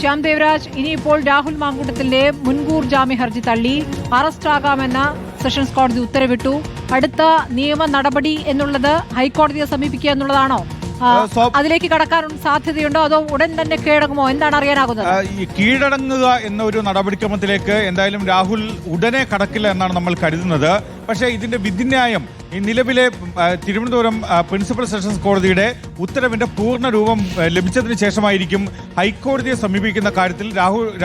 ശ്യാം ദേവരാജ്, ഇനിയിപ്പോൾ രാഹുൽ മാങ്കൂട്ടത്തിന്റെ മുൻകൂർ ജാമ്യ ഹർജി തള്ളി, അറസ്റ്റാകാമെന്ന സെഷൻസ് കോടതി ഉത്തരവിട്ടു. അടുത്ത നിയമ നടപടി എന്നുള്ളത് ഹൈക്കോടതിയെ സമീപിക്കുക എന്നുള്ളതാണോ? അതിലേക്ക് കടക്കാൻ സാധ്യതയുണ്ടോ, അതോ ഉടൻ തന്നെ കീഴടങ്ങുമോ? എന്താണ് അറിയാനാകുന്നത്? ഈ കീഴടങ്ങുക എന്ന ഒരു നടപടിക്രമത്തിലേക്ക് എന്തായാലും രാഹുൽ ഉടനെ കടക്കില്ല എന്നാണ് നമ്മൾ കരുതുന്നത്. പക്ഷേ ഇതിന്റെ വിധിന്യായം ഈ നിലവിലെ തിരുവനന്തപുരം പ്രിൻസിപ്പൽ സെഷൻസ് കോടതിയുടെ ഉത്തരവിന്റെ പൂർണ്ണ രൂപം ലഭിച്ചതിന് ശേഷമായിരിക്കും ഹൈക്കോടതിയെ സമീപിക്കുന്ന കാര്യത്തിൽ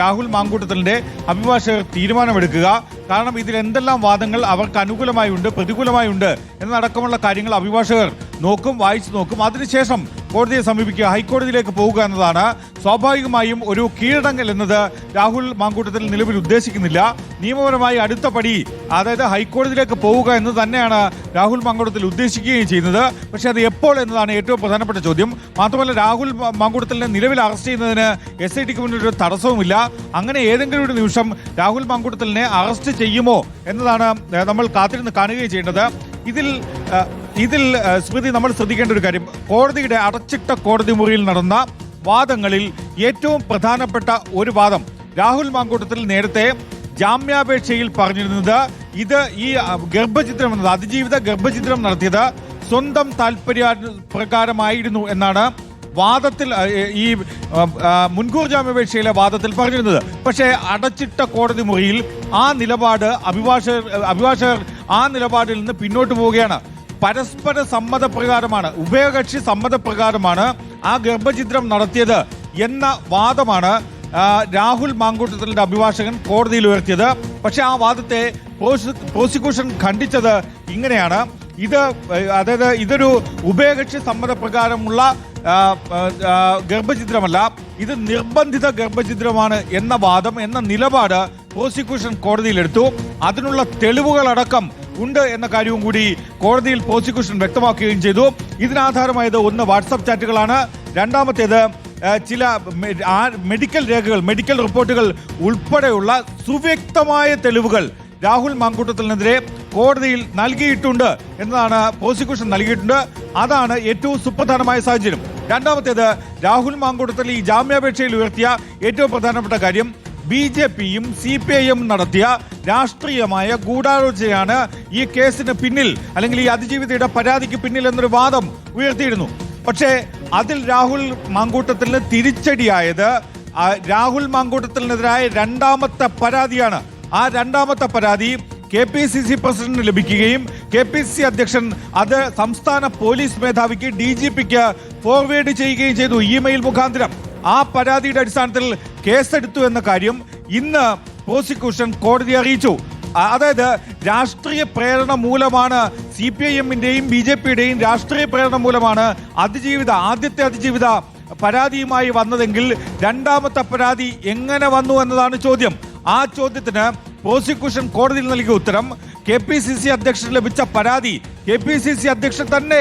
രാഹുൽ മാങ്കൂട്ടത്തലിന്റെ അഭിഭാഷകർ തീരുമാനമെടുക്കുക. കാരണം ഇതിൽ എന്തെല്ലാം വാദങ്ങൾ അവർക്ക് അനുകൂലമായുണ്ട്, പ്രതികൂലമായുണ്ട് എന്നതടക്കമുള്ള കാര്യങ്ങൾ അഭിഭാഷകർ വായിച്ചു നോക്കും. അതിനുശേഷം കോടതിയെ സമീപിക്കുക, ഹൈക്കോടതിയിലേക്ക് പോവുക എന്നതാണ്. സ്വാഭാവികമായും ഒരു കീഴടങ്ങൽ എന്നത് രാഹുൽ മാങ്കൂട്ടത്തിൽ നിലവിൽ ഉദ്ദേശിക്കുന്നില്ല. നിയമപരമായി അടുത്ത പടി, അതായത് ഹൈക്കോടതിയിലേക്ക് പോവുക എന്ന് തന്നെയാണ് രാഹുൽ മാങ്കൂട്ടത്തിൽ ഉദ്ദേശിക്കുകയും ചെയ്യുന്നത്. പക്ഷേ അത് എപ്പോൾ എന്നതാണ് ഏറ്റവും പ്രധാനപ്പെട്ട ചോദ്യം. മാത്രമല്ല, രാഹുൽ മാങ്കൂട്ടത്തിനെ നിലവിൽ അറസ്റ്റ് ചെയ്യുന്നതിന് SITക്ക് മുന്നിൽ ഒരു തടസ്സവുമില്ല. അങ്ങനെ ഏതെങ്കിലും ഒരു നിമിഷം രാഹുൽ മാങ്കൂട്ടത്തിനെ അറസ്റ്റ് ചെയ്യുമോ എന്നതാണ് നമ്മൾ കാത്തിരുന്ന് കാണുകയും ചെയ്യേണ്ടത്. ഇതിൽ സ്മൃതി, നമ്മൾ ശ്രദ്ധിക്കേണ്ട ഒരു കാര്യം, കോടതിയുടെ അടച്ചിട്ട കോടതി മുറിയിൽ നടന്ന വാദങ്ങളിൽ ഏറ്റവും പ്രധാനപ്പെട്ട ഒരു വാദം, രാഹുൽ മാങ്കൂട്ടത്തിൽ നേരത്തെ ജാമ്യാപേക്ഷയിൽ പറഞ്ഞിരുന്നത് ഇത് ഈ ഗർഭചിത്രം എന്നത്, അതിജീവിത ഗർഭചിത്രം നടത്തിയത് സ്വന്തം താല്പര്യപ്രകാരമായിരുന്നു എന്നാണ് വാദത്തിൽ, ഈ മുൻകൂർ ജാമ്യാപേക്ഷയിലെ വാദത്തിൽ പറഞ്ഞിരുന്നത്. പക്ഷേ അടച്ചിട്ട കോടതി മുറിയിൽ ആ നിലപാട് അഭിഭാഷകർ ആ നിലപാടിൽ നിന്ന് പിന്നോട്ട് പോവുകയാണ്. പരസ്പര സമ്മതപ്രകാരമാണ്, ഉഭയകക്ഷി സമ്മതപ്രകാരമാണ് ആ ഗർഭചിത്രം നടത്തിയത് എന്ന വാദമാണ് രാഹുൽ മാങ്കൂട്ടത്തലിന്റെ അഭിഭാഷകൻ കോടതിയിൽ ഉയർത്തിയത്. പക്ഷെ ആ വാദത്തെ പ്രോസിക്യൂഷൻ ഖണ്ഡിച്ചത് ഇങ്ങനെയാണ്: അതായത് ഇതൊരു ഉഭയകക്ഷി സമ്മതപ്രകാരമുള്ള ഗർഭചിത്രമല്ല, ഇത് നിർബന്ധിത ഗർഭചിത്രമാണ് എന്ന വാദം, എന്ന നിലപാട് പ്രോസിക്യൂഷൻ കോടതിയിലെടുത്തു. അതിനുള്ള തെളിവുകളടക്കം ഉണ്ട് എന്ന കാര്യവും കൂടി കോടതിയിൽ പ്രോസിക്യൂഷൻ വ്യക്തമാക്കുകയും ചെയ്തു. ഇതിനാധാരമായത് ഒന്ന് വാട്സപ്പ് ചാറ്റുകളാണ്, രണ്ടാമത്തേത് ചില മെഡിക്കൽ രേഖകൾ, മെഡിക്കൽ റിപ്പോർട്ടുകൾ ഉൾപ്പെടെയുള്ള സുവ്യക്തമായ തെളിവുകൾ രാഹുൽ മാങ്കൂട്ടത്തിനെതിരെ കോടതിയിൽ നൽകിയിട്ടുണ്ട് എന്നതാണ് പ്രോസിക്യൂഷൻ നൽകിയിട്ടുണ്ട്. അതാണ് ഏറ്റവും സുപ്രധാനമായ സാഹചര്യം. രണ്ടാമത്തേത്, രാഹുൽ മാങ്കൂട്ടത്തിൽ ഈ ജാമ്യാപേക്ഷയിൽ ഉയർത്തിയ ഏറ്റവും പ്രധാനപ്പെട്ട കാര്യം, BJPയും CPIയും നടത്തിയ രാഷ്ട്രീയമായ ഗൂഢാലോചനയാണ് ഈ കേസിന് പിന്നിൽ, അല്ലെങ്കിൽ ഈ അതിജീവിതയുടെ പരാതിക്ക് പിന്നിൽ എന്നൊരു വാദം ഉയർത്തിയിരുന്നു. പക്ഷേ അതിൽ രാഹുൽ മാങ്കൂട്ടത്തിന് തിരിച്ചടിയായത് രാഹുൽ മാങ്കൂട്ടത്തിനെതിരായ രണ്ടാമത്തെ പരാതിയാണ്. ആ രണ്ടാമത്തെ പരാതി KPCC പ്രസിഡന്റിന് ലഭിക്കുകയും KPCC അധ്യക്ഷൻ അത് സംസ്ഥാന പോലീസ് മേധാവിക്ക് DGPക്ക് ഫോർവേഡ് ചെയ്യുകയും ചെയ്തു, ഇമെയിൽ മുഖാന്തരം. ആ പരാതിയുടെ അടിസ്ഥാനത്തിൽ കേസെടുത്തു എന്ന കാര്യം ഇന്ന് പ്രോസിക്യൂഷൻ കോടതിയെ അറിയിച്ചു. അതായത് രാഷ്ട്രീയ പ്രേരണ മൂലമാണ്, CPIഎമ്മിന്റെയും BJPയുടെയും രാഷ്ട്രീയ പ്രേരണ മൂലമാണ് ആദ്യത്തെ അതിജീവിത പരാതിയുമായി വന്നതെങ്കിൽ രണ്ടാമത്തെ പരാതി എങ്ങനെ വന്നു എന്നതാണ് ചോദ്യം. ആ ചോദ്യത്തിന് പ്രോസിക്യൂഷൻ കോടതിയിൽ നൽകിയ ഉത്തരം, KPCC അധ്യക്ഷന് ലഭിച്ച പരാതി KPCC അധ്യക്ഷൻ തന്നെ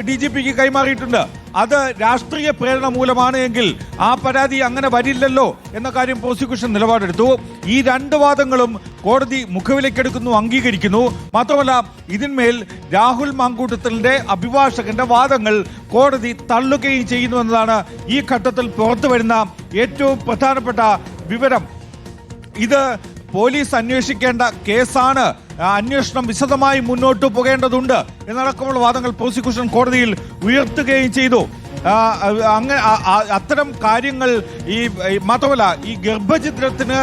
DGPക്ക് കൈമാറിയിട്ടുണ്ട്. അത് രാഷ്ട്രീയ പ്രേരണ മൂലമാണ് എങ്കിൽ ആ പരാതി അങ്ങനെ വരില്ലല്ലോ എന്ന കാര്യം പ്രോസിക്യൂഷൻ നിലപാടെടുത്തു. ഈ രണ്ട് വാദങ്ങളും കോടതി മുഖവിലേക്കെടുക്കുന്നു, അംഗീകരിക്കുന്നു. മാത്രമല്ല, ഇതിന്മേൽ രാഹുൽ മാങ്കൂട്ടത്തലിന്റെ അഭിഭാഷകന്റെ വാദങ്ങൾ കോടതി തള്ളുകയും ചെയ്യുന്നു എന്നതാണ് ഈ ഘട്ടത്തിൽ പുറത്തു വരുന്ന ഏറ്റവും പ്രധാനപ്പെട്ട വിവരം. ഇത് പോലീസ് അന്വേഷിക്കേണ്ട കേസാണ്, അന്വേഷണം വിശദമായി മുന്നോട്ട് പോകേണ്ടതുണ്ട് എന്നടക്കമുള്ള വാദങ്ങൾ പ്രോസിക്യൂഷൻ കോടതിയിൽ ഉയർത്തുകയും ചെയ്തു. അത്തരം കാര്യങ്ങൾ മാത്രമല്ല, ഈ ഗർഭചിത്രത്തിന്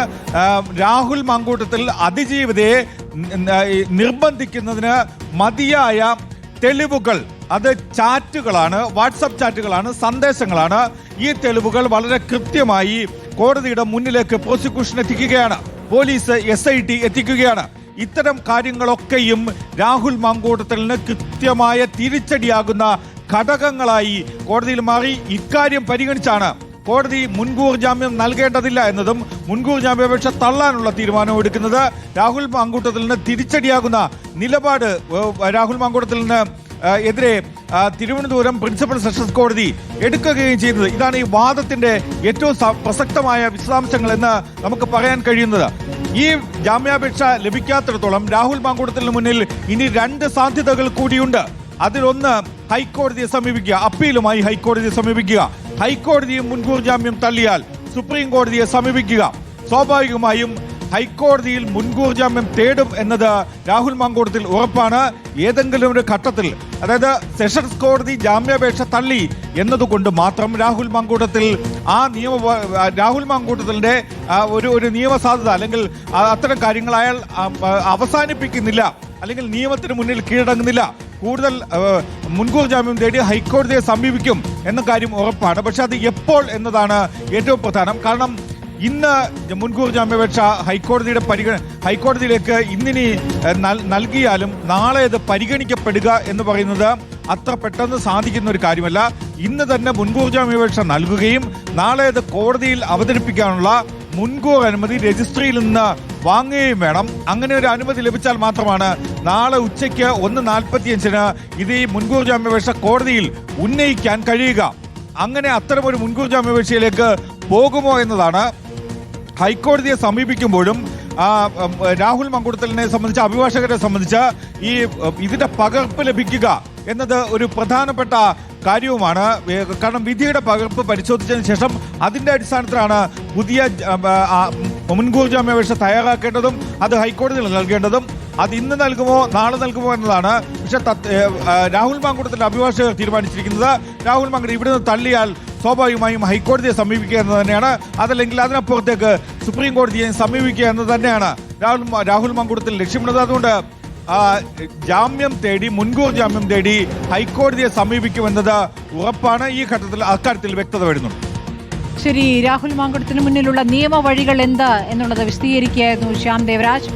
രാഹുൽ മാങ്കൂട്ടത്തിൽ അതിജീവിതയെ നിർബന്ധിക്കുന്നതിന് മതിയായ തെളിവുകൾ, അത് ചാറ്റുകളാണ്, വാട്സപ്പ് ചാറ്റുകളാണ്, സന്ദേശങ്ങളാണ്. ഈ തെളിവുകൾ വളരെ കൃത്യമായി കോടതിയുടെ മുന്നിലേക്ക് പ്രോസിക്യൂഷൻ എത്തിക്കുകയാണ്, പോലീസ് SIT എത്തിക്കുകയാണ്. ഇത്തരം കാര്യങ്ങളൊക്കെയും രാഹുൽ മാങ്കൂട്ടത്തലിന് കൃത്യമായ തിരിച്ചടിയാകുന്ന ഘടകങ്ങളായി കോടതിയിൽ മാറി. ഇക്കാര്യം പരിഗണിച്ചാണ് കോടതി മുൻകൂർ ജാമ്യം നൽകേണ്ടതില്ല എന്നതും മുൻകൂർ ജാമ്യാപേക്ഷ തള്ളാനുള്ള തീരുമാനം എടുക്കുന്നത്. രാഹുൽ മാങ്കൂട്ടത്തലിന് തിരിച്ചടിയാകുന്ന നിലപാട് രാഹുൽ മാങ്കൂട്ടത്തലിന് എതിരെ തിരുവനന്തപുരം പ്രിൻസിപ്പൽ സെഷൻസ് കോടതി എടുക്കുകയും ചെയ്യുന്നത്. ഇതാണ് ഈ വാദത്തിന്റെ ഏറ്റവും പ്രസക്തമായ വിശദാംശങ്ങൾ എന്ന് നമുക്ക് പറയാൻ കഴിയുന്നത്. ഈ ജാമ്യാപേക്ഷ ലഭിക്കാത്തിടത്തോളം രാഹുൽ മാങ്കൂട്ടത്തിന് മുന്നിൽ ഇനി രണ്ട് സാധ്യതകൾ കൂടിയുണ്ട്. അതിലൊന്ന് ഹൈക്കോടതിയെ സമീപിക്കുക, അപ്പീലുമായി ഹൈക്കോടതിയെ സമീപിക്കുക. ഹൈക്കോടതിയും മുൻകൂർ ജാമ്യം തള്ളിയാൽ സുപ്രീം കോടതിയെ സമീപിക്കുക. സ്വാഭാവികമായും ഹൈക്കോടതിയിൽ മുൻകൂർ ജാമ്യം തേടും എന്നത് രാഹുൽ മാങ്കൂട്ടത്തിൽ ഉറപ്പാണ്. ഏതെങ്കിലും ഒരു ഘട്ടത്തിൽ, അതായത് സെഷൻസ് കോടതി ജാമ്യാപേക്ഷ തള്ളി എന്നതുകൊണ്ട് മാത്രം രാഹുൽ മാങ്കൂട്ടത്തിന്റെ ഒരു നിയമസാധ്യത അല്ലെങ്കിൽ അത്തരം കാര്യങ്ങൾ അയാൾ അവസാനിപ്പിക്കുന്നില്ല, അല്ലെങ്കിൽ നിയമത്തിന് മുന്നിൽ കീഴടങ്ങുന്നില്ല. കൂടുതൽ മുൻകൂർ ജാമ്യം തേടി ഹൈക്കോടതിയെ സമീപിക്കും എന്ന കാര്യം ഉറപ്പാണ്. പക്ഷെ അത് എപ്പോൾ എന്നതാണ് ഏറ്റവും പ്രധാനം. കാരണം ഇന്ന് മുൻകൂർ ജാമ്യാപേക്ഷ ഹൈക്കോടതിയിലേക്ക് ഇന്നിനി നൽകിയാലും നാളെ അത് പരിഗണിക്കപ്പെടുക എന്ന് പറയുന്നത് അത്ര പെട്ടെന്ന് സാധിക്കുന്ന ഒരു കാര്യമല്ല. ഇന്ന് തന്നെ മുൻകൂർ ജാമ്യാപേക്ഷ നൽകുകയും നാളെ അത് കോടതിയിൽ അവതരിപ്പിക്കാനുള്ള മുൻകൂർ അനുമതി രജിസ്ട്രിയിൽ നിന്ന് വാങ്ങുകയും വേണം. അങ്ങനെ ഒരു അനുമതി ലഭിച്ചാൽ മാത്രമാണ് നാളെ ഉച്ചയ്ക്ക് 1:45 ഇത് ഈ മുൻകൂർ ജാമ്യാപേക്ഷ കോടതിയിൽ ഉന്നയിക്കാൻ കഴിയുക. അങ്ങനെ അത്തരമൊരു മുൻകൂർ ജാമ്യാപേക്ഷയിലേക്ക് പോകുമോ എന്നതാണ് ഹൈക്കോടതിയെ സമീപിക്കുമ്പോഴും രാഹുൽ മാങ്കൂട്ടത്തിലിനെ സംബന്ധിച്ച്, അഭിഭാഷകരെ സംബന്ധിച്ച് ഇതിന്റെ പകർപ്പ് ലഭിക്കുക എന്നത് ഒരു പ്രധാനപ്പെട്ട കാര്യവുമാണ്. കാരണം വിധിയുടെ പകർപ്പ് പരിശോധിച്ചതിന് ശേഷം അതിന്റെ അടിസ്ഥാനത്തിലാണ് പുതിയ മുൻകൂർ ജാമ്യാപേക്ഷ തയ്യാറാക്കേണ്ടതും അത് ഹൈക്കോടതിയിൽ നൽകേണ്ടതും. അത് ഇന്ന് നൽകുമോ നാളെ നൽകുമോ എന്നതാണ്. പക്ഷെ രാഹുൽ മാങ്കൂട്ടത്തിന്റെ അഭിഭാഷകർ തീരുമാനിച്ചിരിക്കുന്നത് രാഹുൽ മാങ്കൂട്ടം ഇവിടുന്ന് തള്ളിയാൽ സ്വാഭാവികമായും ഹൈക്കോടതിയെ സമീപിക്കുക എന്ന് തന്നെയാണ്. അതല്ലെങ്കിൽ അതിനപ്പുറത്തേക്ക് സുപ്രീം കോടതിയെ സമീപിക്കുക എന്ന് തന്നെയാണ് രാഹുൽ മാങ്കൂട്ടത്തിൽ ലക്ഷ്യമിടുന്നത്. അതുകൊണ്ട് ജാമ്യം തേടി, മുൻകൂർ ജാമ്യം തേടി ഹൈക്കോടതിയെ സമീപിക്കുമെന്നത് ഉറപ്പാണ്. ഈ ഘട്ടത്തിൽ അക്കാര്യത്തിൽ വ്യക്തത വരുന്നുണ്ട്. ശരി, രാഹുൽ മാങ്കൂട്ടത്തിന് മുന്നിലുള്ള നിയമവഴികൾ എന്ത് എന്നുള്ളത് വിശദീകരിക്കുകയായിരുന്നു ശ്യാം ദേവരാജ്.